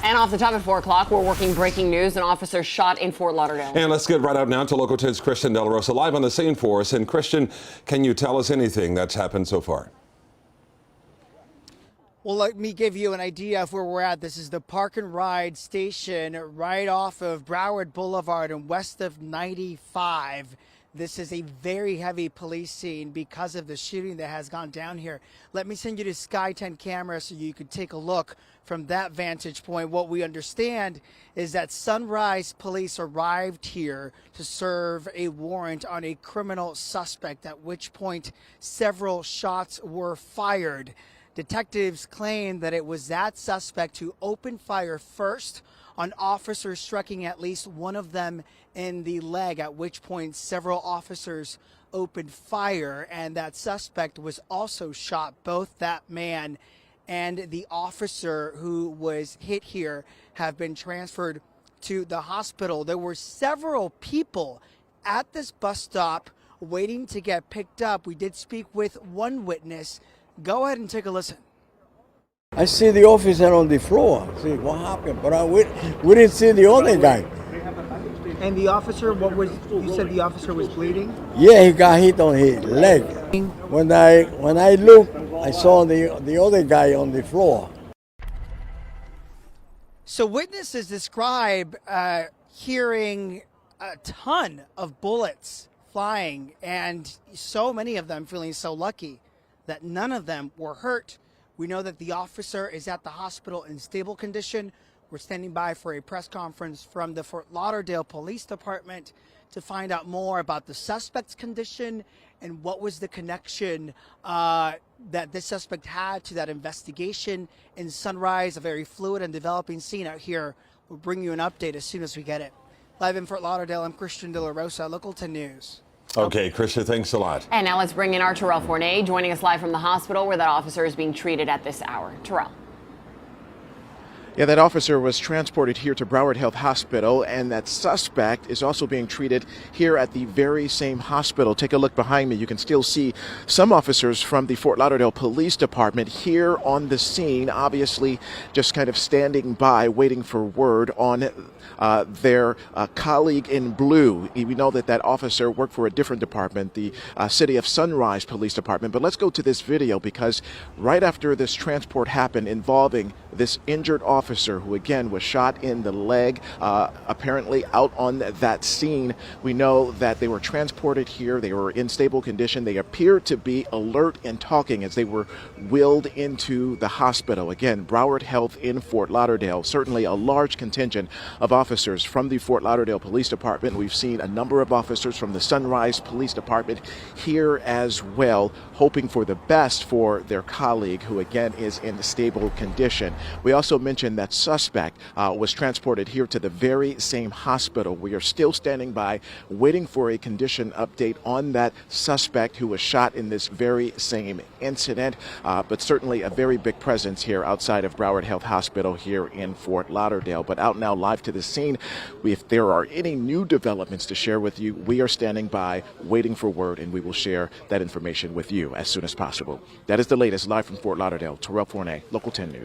And off the top at 4 o'clock, we're working breaking news. An officer shot in Fort Lauderdale. And let's get right out now to Local 10's Christian De La Rosa live on the scene for us. And Christian, can you tell us anything that's happened so far? Well, let me give you an idea of where we're at. This is the Park and Ride station right off of Broward Boulevard and west of 95. This is a very heavy police scene because of the shooting that has gone down here. Let me send you to Sky 10 camera so you can take a look from that vantage point. What we understand is that Sunrise Police arrived here to serve a warrant on a criminal suspect, at which point several shots were fired. Detectives claim that it was that suspect who opened fire first on officers, striking at least one of them in the leg, at which point several officers opened fire, and that suspect was also shot. Both that man and the officer who was hit here have been transferred to the hospital. There were several people at this bus stop waiting to get picked up. We did speak with one witness. Go ahead and take a listen. I see the officer on the floor. See what happened, but we didn't see the other guy. And the officer, you said the officer was bleeding? Yeah, he got hit on his leg. When I looked, I saw the other guy on the floor. So witnesses describe hearing a ton of bullets flying, and so many of them feeling so lucky that none of them were hurt. We know that the officer is at the hospital in stable condition. We're standing by for a press conference from the Fort Lauderdale Police Department to find out more about the suspect's condition and what was the connection that this suspect had to that investigation in Sunrise, a very fluid and developing scene out here. We'll bring you an update as soon as we get it. Live in Fort Lauderdale, I'm Christian De La Rosa, Local 10 News. Okay, Christian, thanks a lot. And now let's bring in our Terrell Fournay, joining us live from the hospital where that officer is being treated at this hour. Terrell. Yeah, that officer was transported here to Broward Health Hospital, and that suspect is also being treated here at the very same hospital. Take a look behind me. You can still see some officers from the Fort Lauderdale Police Department here on the scene, obviously just kind of standing by, waiting for word on their colleague in blue. We know that that officer worked for a different department, the City of Sunrise Police Department. But let's go to this video, because right after this transport happened involving this injured officer who again was shot in the leg, apparently out on that scene, we know that they were transported here. They were in stable condition. They appeared to be alert and talking as they were wheeled into the hospital. Again, Broward Health in Fort Lauderdale, certainly a large contingent of officers from the Fort Lauderdale Police Department. We've seen a number of officers from the Sunrise Police Department here as well, hoping for the best for their colleague who again is in stable condition. We also mentioned that suspect was transported here to the very same hospital. We are still standing by, waiting for a condition update on that suspect who was shot in this very same incident, but certainly a very big presence here outside of Broward Health Hospital here in Fort Lauderdale. But out now live to the scene, if there are any new developments to share with you, we are standing by, waiting for word, and we will share that information with you as soon as possible. That is the latest live from Fort Lauderdale. Terrell Fournay, Local 10 News.